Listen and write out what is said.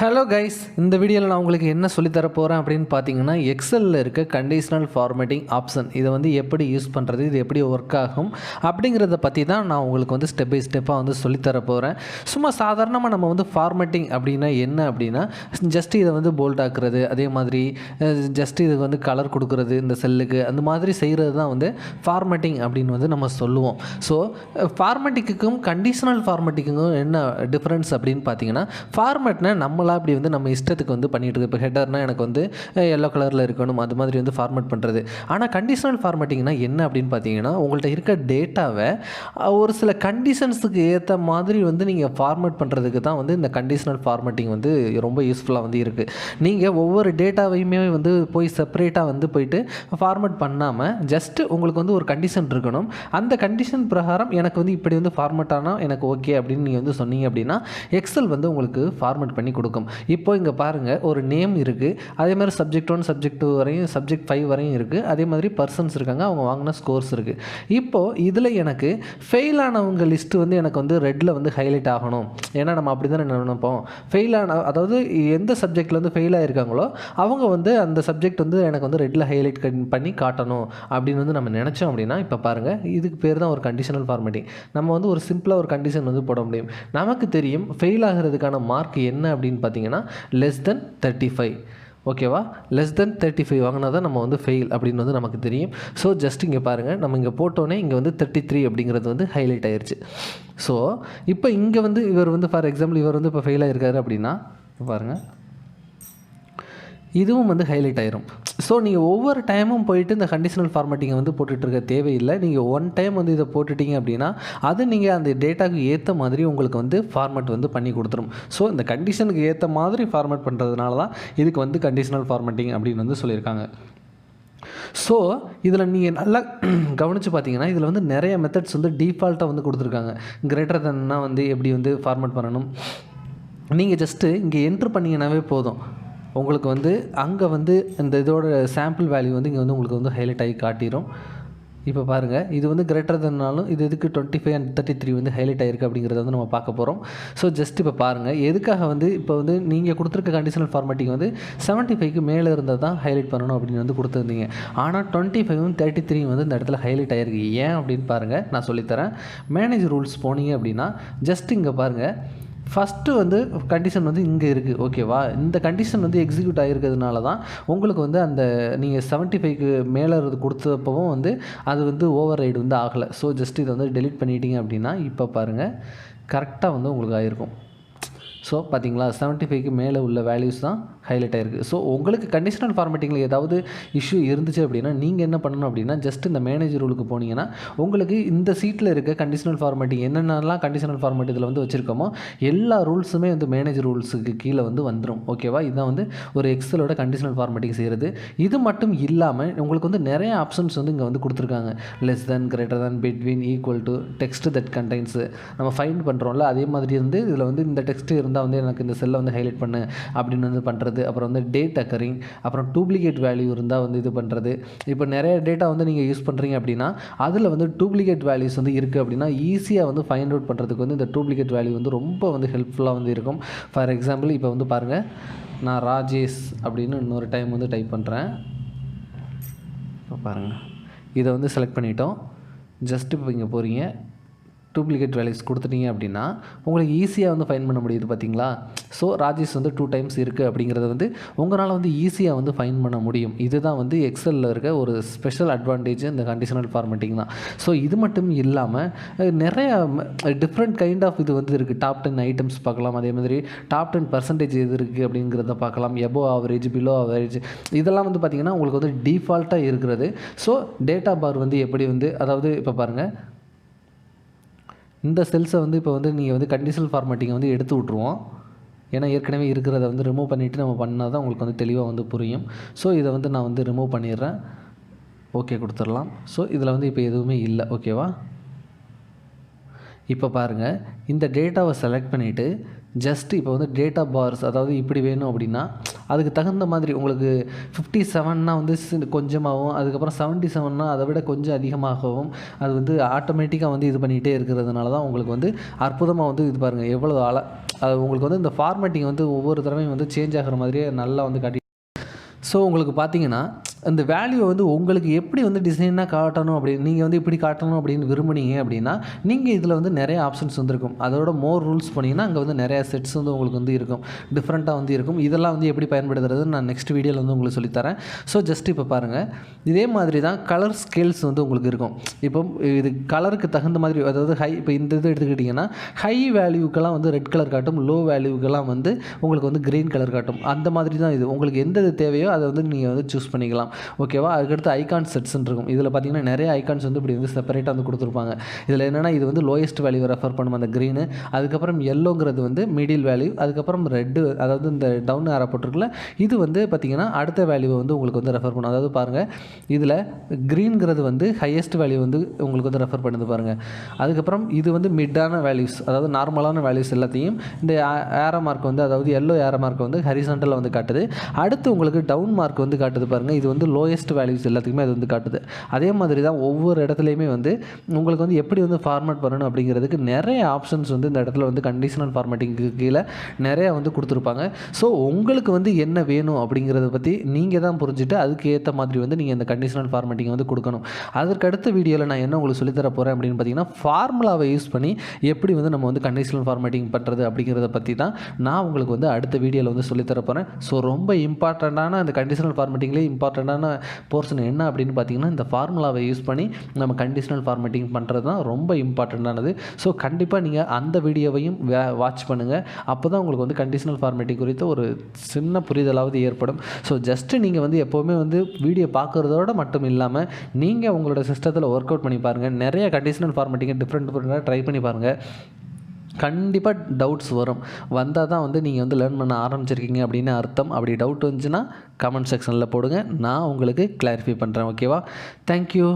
Hello guys, இந்த வீடியோவில் நான் உங்களுக்கு என்ன சொல்லித்தர போகிறேன் அப்படின்னு பார்த்தீங்கன்னா, எக்ஸலில் இருக்க கண்டிஷனல் ஃபார்மேட்டிங் ஆப்ஷன் இதை வந்து எப்படி யூஸ் பண்ணுறது, இது எப்படி ஒர்க் ஆகும் அப்படிங்கிறத பற்றி தான் நான் உங்களுக்கு வந்து ஸ்டெப் பை ஸ்டெப்பாக வந்து சொல்லித்தர போகிறேன். சும்மா சாதாரணமாக நம்ம வந்து ஃபார்மேட்டிங் அப்படின்னா என்ன அப்படின்னா, ஜஸ்ட் இதை வந்து போல்ட் ஆக்குறது, அதே மாதிரி ஜஸ்ட் இதுக்கு வந்து கலர் கொடுக்குறது இந்த செல்லுக்கு, அந்த மாதிரி செய்கிறது தான் வந்து ஃபார்மேட்டிங் அப்படின்னு வந்து நம்ம சொல்லுவோம். ஸோ ஃபார்மேட்டிங்க்கும் கண்டிஷனல் ஃபார்மேட்டிங்கும் என்ன டிஃப்ரென்ஸ் அப்படின்னு பார்த்தீங்கன்னா, ஃபார்மேட்னா நம்மளாக அப்படி வந்து நம்ம இஷ்டத்துக்கு வந்து பண்ணிகிட்டு இருக்கு. இப்போ ஹெட்டர்னால் எனக்கு வந்து எல்லோ கலரில் இருக்கணும், அது மாதிரி வந்து ஃபார்மேட் பண்ணுறது. ஆனால் கண்டிஷனல் ஃபார்மேட்டிங்னா என்ன அப்படின்னு பார்த்தீங்கன்னா, உங்கள்கிட்ட இருக்க டேட்டாவை ஒரு சில கண்டிஷன்ஸுக்கு ஏற்ற மாதிரி வந்து நீங்கள் ஃபார்மேட் பண்ணுறதுக்கு தான் வந்து இந்த கண்டிஷனல் ஃபார்மேட்டிங் வந்து ரொம்ப யூஸ்ஃபுல்லாக வந்து இருக்குது. நீங்கள் ஒவ்வொரு டேட்டாவையுமே வந்து போய் செப்பரேட்டாக வந்து போயிட்டு ஃபார்மேட் பண்ணாமல் ஜஸ்ட்டு உங்களுக்கு வந்து ஒரு கண்டிஷன் இருக்கணும். அந்த கண்டிஷன் பிரகாரம் எனக்கு வந்து இப்படி வந்து ஃபார்மேட் ஆனால் எனக்கு ஓகே அப்படின்னு நீங்கள் வந்து சொன்னீங்க அப்படின்னா எக்ஸல் வந்து உங்களுக்கு ஃபார்மேட் பண்ணி கொடுக்கும். இப்போ இங்கே பாருங்கள், ஒரு நேம் இருக்குது, அதே மாதிரி சப்ஜெக்ட் 1 சப்ஜெக்ட் 2 வரையும் சப்ஜெக்ட் 5 வரையும் இருக்குது, அதே மாதிரி பர்சன்ஸ் இருக்காங்க, அவங்க வாங்கின ஸ்கோர்ஸ் இருக்குது. இப்போது இதில் எனக்கு ஃபெயில் ஆனவங்க லிஸ்ட்டு வந்து எனக்கு வந்து ரெட்டில் வந்து ஹைலைட் ஆகணும். ஏன்னா நம்ம அப்படி தானே நினைப்போம். ஃபெயில் ஆன, அதாவது எந்த சப்ஜெக்டில் வந்து ஃபெயில் ஆகிருக்காங்களோ அவங்க வந்து அந்த சப்ஜெக்ட் வந்து எனக்கு வந்து ரெட்டில் ஹைலைட் பண்ணி காட்டணும் அப்படின்னு வந்து நம்ம நினச்சோம் அப்படின்னா, இப்போ பாருங்கள், இதுக்கு பேர் தான் ஒரு கண்டிஷனல் ஃபார்மேட்டிங். நம்ம வந்து ஒரு சிம்பிளாக ஒரு கண்டிஷன் வந்து போட முடியும். நமக்கு தெரியும் ஃபெயில் ஆகிறதுக்கான மார்க் என்ன அப்படின்னு பார்த்தீங்கன்னா less than 35. ஓகேவா, லெஸ் தென் 35 வாங்கினா தான் நம்ம வந்து ஃபெயில் அப்படின்னு வந்து நமக்கு தெரியும். ஸோ ஜஸ்ட் இங்கே பாருங்கள், நம்ம இங்கே போட்டோன்னே இங்கே வந்து 33 அப்படிங்கிறது வந்து ஹைலைட் ஆயிடுச்சு. ஸோ இப்போ இங்கே வந்து இவர் வந்து ஃபார் எக்ஸாம்பிள் இவர் வந்து இப்போ ஃபெயில் ஆகிருக்காரு அப்படின்னா பாருங்கள், இதுவும் வந்து ஹைலைட் ஆயிரும். ஸோ நீங்கள் ஒவ்வொரு டைமும் போயிட்டு இந்த கண்டிஷனல் ஃபார்மேட்டிங்கை வந்து போட்டுட்ருக்க தேவையில்லை. நீங்கள் ஒன் டைம் வந்து இதை போட்டுட்டீங்க அப்படின்னா அது நீங்கள் அந்த டேட்டாவுக்கு ஏற்ற மாதிரி உங்களுக்கு வந்து ஃபார்மேட் வந்து பண்ணி கொடுத்துரும். ஸோ இந்த கண்டிஷனுக்கு ஏற்ற மாதிரி ஃபார்மேட் பண்ணுறதுனால தான் இதுக்கு வந்து கண்டிஷனல் ஃபார்மேட்டிங் அப்படின்னு வந்து சொல்லியிருக்காங்க. ஸோ இதில் நீங்கள் நல்லா கவனித்து பார்த்தீங்கன்னா இதில் வந்து நிறைய மெத்தட்ஸ் வந்து டிஃபால்ட்டாக வந்து கொடுத்துருக்காங்க. கிரேட்டர் தென்னா வந்து எப்படி வந்து ஃபார்மேட் பண்ணணும், நீங்கள் ஜஸ்ட்டு இங்கே என்ட்ரு பண்ணிங்கன்னாவே போதும், உங்களுக்கு வந்து அங்கே வந்து இந்த இதோட சாம்பிள் வேல்யூ வந்து இங்கே வந்து உங்களுக்கு வந்து ஹைலைட் ஆகி காட்டிடும். இப்போ பாருங்கள், இது வந்து கிரேட்டர் தென்னாலும் இது எதுக்கு 25 and 33 வந்து ஹைலைட் ஆகிருக்கு அப்படிங்கிறத வந்து நம்ம பார்க்க போகிறோம். ஸோ ஜஸ்ட் இப்போ பாருங்கள், எதுக்காக வந்து இப்போ வந்து நீங்கள் கொடுத்துருக்க கண்டிஷனல் ஃபார்மேட்டிங் வந்து 75க்கு மேலே இருந்தால் தான் ஹைலைட் பண்ணணும் அப்படின்னு வந்து கொடுத்துருந்தீங்க. ஆனால் 25ம் 33 வந்து இந்த இடத்துல ஹைலைட் ஆகிருக்கு. ஏன் அப்படின்னு பாருங்கள், நான் சொல்லித்தரேன். மேனேஜ் ரூல்ஸ் போனீங்க அப்படின்னா ஜஸ்ட் இங்கே பாருங்கள், ஃபஸ்ட்டு வந்து கண்டிஷன் வந்து இங்கே இருக்குது. ஓகேவா, இந்த கண்டிஷன் வந்து எக்ஸிக்யூட் ஆகிருக்கிறதுனால தான் உங்களுக்கு வந்து அந்த நீங்கள் 75க்கு மேலே கொடுத்தப்பவும் வந்து அது வந்து ஓவர் ரைடு வந்து ஆகலை. ஸோ ஜஸ்ட் இதை வந்து டெலிட் பண்ணிட்டீங்க அப்படின்னா இப்போ பாருங்கள் கரெக்டாக வந்து உங்களுக்கு ஆகிருக்கும். ஸோ பார்த்தீங்களா, 75க்கு மேலே உள்ள வேல்யூஸ் தான் ஹைலைட் ஆகிருக்கு. ஸோ உங்களுக்கு கண்டிஷனல் ஃபார்மேட்டிங்கில் ஏதாவது இஷ்யூ இருந்துச்சு அப்படின்னா நீங்கள் என்ன பண்ணணும் அப்படின்னா ஜஸ்ட் இந்த மேனேஜ் ரூலுக்கு போனீங்கன்னா உங்களுக்கு இந்த சீட்டில் இருக்க கண்டிஷனல் ஃபார்மேட்டிங் என்னென்னலாம் கண்டிஷனல் ஃபார்மேட் இதில் வந்து வச்சுருக்கோமோ எல்லா ரூல்ஸுமே வந்து மேனேஜ் ரூல்ஸுக்கு கீழே வந்து வந்துடும். ஓகேவா, இதுதான் வந்து ஒரு எக்ஸலோட கண்டிஷனல் ஃபார்மேட்டிங் செய்கிறது. இது மட்டும் இல்லாமல் உங்களுக்கு வந்து நிறைய ஆப்ஷன்ஸ் வந்து இங்கே வந்து கொடுத்துருக்காங்க. Less than, greater than, between, equal to, text that contains நம்ம ஃபைண்ட் பண்ணுறோம்ல, அதே மாதிரி வந்து இதில் வந்து இந்த டெக்ஸ்ட் இருந்தால் வந்து எனக்கு இந்த செல்லை வந்து ஹைலைட் பண்ணு அப்படின்னு வந்து பண்ணுறது. அப்புறம் வந்து டேட் அக்கரிங், அப்புறம் டூப்ளிகேட் வேல்யூ இருந்தால் வந்து இது பண்ணுறது. இப்போ நிறைய டேட்டா வந்து நீங்கள் யூஸ் பண்ணுறீங்க அப்படின்னா அதில் வந்து டூப்ளிகேட் வேல்யூஸ் வந்து இருக்குது அப்படின்னா ஈஸியாக வந்து ஃபைண்ட் அவுட் பண்ணுறதுக்கு வந்து இந்த டூப்ளிகேட் வேல்யூ வந்து ரொம்ப வந்து ஹெல்ப்ஃபுல்லாக வந்து இருக்கும். ஃபார் எக்ஸாம்பிள் இப்போ வந்து பாருங்கள், நான் ராஜேஷ் அப்படின்னு இன்னொரு டைம் வந்து டைப் பண்ணுறேன். இப்போ பாருங்கள், இதை வந்து செலக்ட் பண்ணிட்டோம். ஜஸ்ட் இப்போ இங்கே போகிறீங்க, டூப்ளிகேட் வேல்யூஸ் கொடுத்துட்டீங்க அப்படின்னா உங்களுக்கு ஈஸியாக வந்து ஃபைன் பண்ண முடியுது. பார்த்தீங்களா, ஸோ ராஜேஷ் வந்து 2 டைம்ஸ் இருக்குது அப்படிங்கிறத வந்து உங்களால் வந்து ஈஸியாக வந்து ஃபைன் பண்ண முடியும். இதுதான் வந்து எக்ஸலில் இருக்க ஒரு ஸ்பெஷல் அட்வான்டேஜ் இந்த கண்டிஷனல் ஃபார்மேட்டிங் தான். ஸோ இது மட்டும் இல்லாமல் நிறைய டிஃப்ரெண்ட் கைண்ட் ஆஃப் இது வந்து இருக்குது. டாப் 10 ஐட்டம்ஸ் பார்க்கலாம், அதே மாதிரி டாப் 10% எது இருக்குது அப்படிங்கிறத பார்க்கலாம். எபோ ஆவரேஜ், பிலோ ஆவரேஜ், இதெல்லாம் வந்து பார்த்திங்கன்னா உங்களுக்கு வந்து டிஃபால்ட்டாக இருக்கிறது. ஸோ டேட்டா பார் வந்து எப்படி வந்து, அதாவது இப்போ பாருங்கள், இந்த செல்ஸை வந்து இப்போ வந்து நீங்கள் வந்து கண்டிஷனல் ஃபார்மேட்டிங்கை வந்து எடுத்து விட்ருவோம். ஏன்னா ஏற்கனவே இருக்கிறத வந்து ரிமூவ் பண்ணிவிட்டு நம்ம பண்ணால் தான் உங்களுக்கு வந்து தெளிவாக வந்து புரியும். ஸோ இதை வந்து நான் வந்து ரிமூவ் பண்ணிடுறேன். ஓகே கொடுத்துடலாம். ஸோ இதில் வந்து இப்போ எதுவுமே இல்லை. ஓகேவா, இப்போ பாருங்கள், இந்த டேட்டாவை செலக்ட் பண்ணிவிட்டு ஜஸ்ட் இப்போ வந்து டேட்டா பார்ஸ், அதாவது இப்படி வேணும் அப்படின்னா அதுக்கு தகுந்த மாதிரி உங்களுக்கு 57னா வந்து கொஞ்சமாகவும், அதுக்கப்புறம் 77னா அதை விட கொஞ்சம் அதிகமாகவும் அது வந்து ஆட்டோமேட்டிக்காக வந்து இது பண்ணிகிட்டே இருக்கிறதுனால தான் உங்களுக்கு வந்து அற்புதமாக வந்து இது பாருங்கள் எவ்வளோ உங்களுக்கு வந்து இந்த ஃபார்மேட்டிங் வந்து ஒவ்வொரு தடவையும் வந்து சேஞ்ச் ஆகிற மாதிரியே நல்லா வந்து காட்டி. ஸோ உங்களுக்கு பார்த்தீங்கன்னா அந்த வேல்யூவை வந்து உங்களுக்கு எப்படி வந்து டிசைனாக காட்டணும் அப்படின்னு நீங்கள் வந்து இப்படி காட்டணும் அப்படின்னு விரும்புனீங்க அப்படின்னா நீங்கள் இதில் வந்து நிறைய ஆப்ஷன்ஸ் வந்துருக்கும். அதோட மோர் ரூல்ஸ் பண்ணிங்கன்னா அங்கே வந்து நிறையா செட்ஸ் வந்து உங்களுக்கு வந்து இருக்கும், டிஃப்ரெண்ட்டாக வந்து இருக்கும். இதெல்லாம் வந்து எப்படி பயன்படுத்துறது நான் நெக்ஸ்ட் வீடியோவில் வந்து உங்களுக்கு சொல்லித்தரேன். ஸோ ஜஸ்ட் இப்போ பாருங்கள், இதே மாதிரி தான் கலர் ஸ்கேல்ஸ் வந்து உங்களுக்கு இருக்கும். இப்போ இது கலருக்கு தகுந்த மாதிரி, அதாவது இப்போ இந்த இது எடுத்துக்கிட்டிங்கன்னா ஹை வேல்யூக்கெல்லாம் வந்து ரெட் கலர் காட்டும், லோ வேல்யூக்கெல்லாம் வந்து உங்களுக்கு வந்து க்ரீன் கலர் காட்டும். அந்த மாதிரி தான் இது. உங்களுக்கு எந்த இது தேவையோ அதை வந்து நீங்கள் வந்து சூஸ் பண்ணிக்கலாம். ஓகேவா? அதுக்கடுத்து ஐகான் செட்ஸ்ன்னு இருக்கும். இதில் பார்த்தீங்கன்னா நிறைய ஐகான்ஸ் வந்து இப்படி வந்து செப்பரேட்டாக வந்து கொடுத்துருப்பாங்க. இதில் என்னென்னா இது வந்து லோயஸ்ட் வேல்யூ ரெஃபர் பண்ணும் அந்த க்ரீனு, அதுக்கப்புறம் எல்லோங்கிறது வந்து மிடில் வேல்யூ, அதுக்கப்புறம் ரெட்டு, அதாவது இந்த டவுன் ஆரோ போட்டிருக்குல்ல, இது வந்து பார்த்திங்கன்னா அடுத்த வேல்யூவை வந்து உங்களுக்கு வந்து ரெஃபர் பண்ணும். அதாவது பாருங்கள், இதில் க்ரீன்கிறது வந்து ஹையஸ்ட் வேல்யூ வந்து உங்களுக்கு வந்து ரெஃபர் பண்ணுது பாருங்கள். அதுக்கப்புறம் இது வந்து மிட்டான வேல்யூஸ், அதாவது நார்மலான வேல்யூஸ் எல்லாத்தையும் இந்த ஏரோ மார்க் வந்து, அதாவது எல்லோ ஏரோ மார்க் வந்து ஹரிசாண்டலில் வந்து காட்டுது. அடுத்து உங்களுக்கு டவுன் மார்க் வந்து காட்டுது பாருங்கள், இது வந்து லோயஸ்ட் வேல்யூஸ் எல்லாத்துக்குமே அது வந்து காட்டுது. அதே மாதிரி தான் ஒவ்வொரு இடத்துலையுமே வந்து உங்களுக்கு வந்து எப்படி வந்து ஃபார்மேட் பண்ணணும் அப்படிங்கிறதுக்கு நிறைய ஆப்ஷன்ஸ் வந்து இந்த இடத்துல வந்து கண்டிஷனல் ஃபார்மேட்டிங்க்கு கீழே நிறையா வந்து கொடுத்துருப்பாங்க. ஸோ உங்களுக்கு வந்து என்ன வேணும் அப்படிங்கிறத பற்றி நீங்கள் தான் புரிஞ்சுட்டு அதுக்கு ஏற்ற மாதிரி வந்து நீங்கள் இந்த கண்டிஷனல் ஃபார்மேட்டிங் வந்து கொடுக்கணும். அதற்கு அடுத்த வீடியோவில் நான் என்ன உங்களுக்கு சொல்லித்தர போகிறேன் அப்படின்னு பார்த்தீங்கன்னா, ஃபார்முலாவை யூஸ் பண்ணி எப்படி வந்து நம்ம வந்து கண்டிஷனல் ஃபார்மேட்டிங் பண்ணுறது அப்படிங்கிறத பற்றி தான் நான் உங்களுக்கு வந்து அடுத்த வீடியோவில் வந்து சொல்லித்தர போகிறேன். ஸோ ரொம்ப இம்பார்ட்டண்ட்டான அந்த கண்டிஷனல் ஃபார்மேட்டிங்லேயே இம்பார்ட்டண்ட்டான போர்ஷன் என்ன அப்படின்னு பார்த்தீங்கன்னா, இந்த ஃபார்முலாவை யூஸ் பண்ணி நம்ம கண்டிஷனல் ஃபார்மேட்டிங் பண்ணுறது தான் ரொம்ப இம்பார்ட்டண்ட்டானது. ஸோ கண்டிப்பாக நீங்கள் அந்த வீடியோவையும் வாட்ச் பண்ணுங்கள். அப்போ தான் உங்களுக்கு வந்து கண்டிஷனல் ஃபார்மேட்டிங் குறித்த ஒரு சின்ன புரிதலாவது ஏற்படும். ஸோ ஜஸ்ட்டு நீங்கள் வந்து எப்போவுமே வந்து வீடியோ பார்க்குறதோட மட்டும் இல்லாமல் நீங்கள் உங்களோட சிஸ்டத்தில் ஒர்க் அவுட் பண்ணி பாருங்கள். நிறைய கண்டிஷனல் ஃபார்மேட்டிங்கை டிஃப்ரெண்ட்டாக ட்ரை பண்ணி பாருங்கள். கண்டிப்பாக டவுட்ஸ் வந்தால் தான் வந்து நீங்கள் வந்து லேர்ன் பண்ண ஆரம்பிச்சிருக்கீங்க அப்படின்னு அர்த்தம். அப்படி டவுட் வந்துச்சுன்னா கமெண்ட் செக்ஷனில் போடுங்க, நான் உங்களுக்கு கிளாரிஃபை பண்ணுறேன். ஓகேவா? தேங்க்யூ.